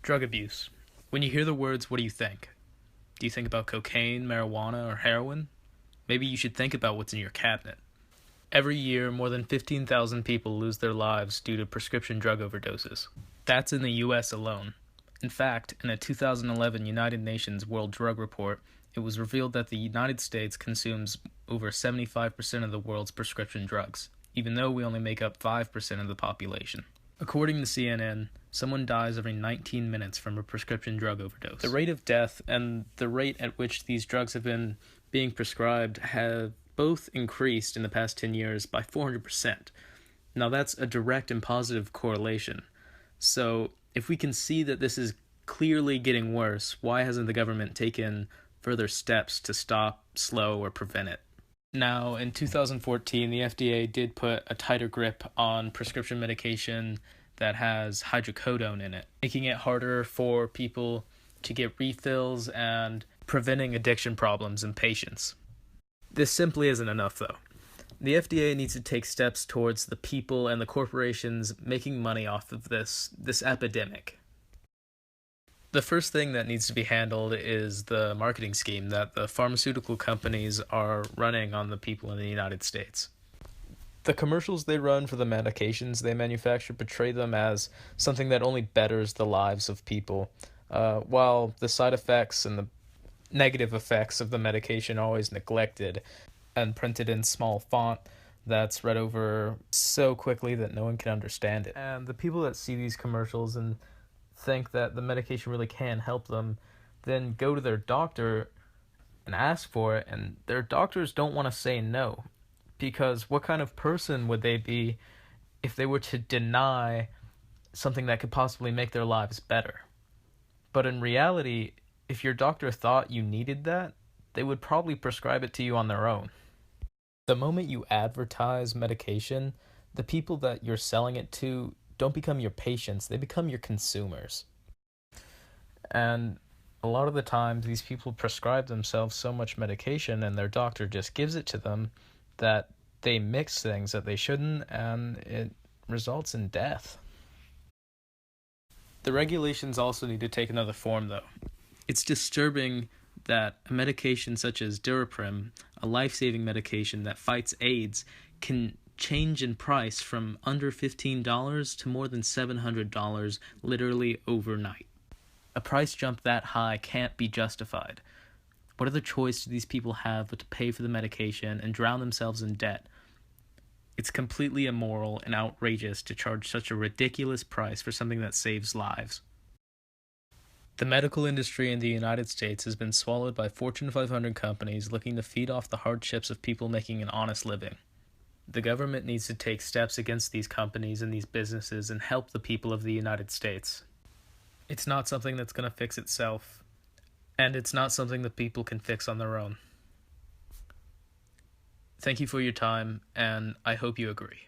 Drug abuse. When you hear the words, what do you think? Do you think about cocaine, marijuana, or heroin? Maybe you should think about what's in your cabinet. Every year, more than 15,000 people lose their lives due to prescription drug overdoses. That's in the US alone. In fact, in a 2011 United Nations World Drug Report, it was revealed that the United States consumes over 75% of the world's prescription drugs, even though we only make up 5% of the population. According to CNN, someone dies every 19 minutes from a prescription drug overdose. The rate of death and the rate at which these drugs have been being prescribed have both increased in the past 10 years by 400%. Now that's a direct and positive correlation. So if we can see that this is clearly getting worse, why hasn't the government taken further steps to stop, slow, or prevent it? Now, in 2014, the FDA did put a tighter grip on prescription medication that has hydrocodone in it, making it harder for people to get refills and preventing addiction problems in patients. This simply isn't enough, though. The FDA needs to take steps towards the people and the corporations making money off of this epidemic. The first thing that needs to be handled is the marketing scheme that the pharmaceutical companies are running on the people in the United States. The commercials they run for the medications they manufacture portray them as something that only betters the lives of people, while the side effects and the negative effects of the medication are always neglected and printed in small font that's read over so quickly that no one can understand it. And the people that see these commercials and think that the medication really can help them then go to their doctor and ask for it, and their doctors don't want to say no, because what kind of person would they be if they were to deny something that could possibly make their lives better? But in reality, if your doctor thought you needed that, they would probably prescribe it to you on their own. The moment you advertise medication, the people that you're selling it to don't become your patients, they become your consumers. And a lot of the times, these people prescribe themselves so much medication and their doctor just gives it to them that they mix things that they shouldn't, and it results in death. The regulations also need to take another form, though. It's disturbing that a medication such as Duraprim, a life-saving medication that fights AIDS, can change in price from under $15 to more than $700 literally overnight. A price jump that high can't be justified. What other choice do these people have but to pay for the medication and drown themselves in debt? It's completely immoral and outrageous to charge such a ridiculous price for something that saves lives. The medical industry in the United States has been swallowed by Fortune 500 companies looking to feed off the hardships of people making an honest living. The government needs to take steps against these companies and these businesses and help the people of the United States. It's not something that's going to fix itself, and it's not something that people can fix on their own. Thank you for your time, and I hope you agree.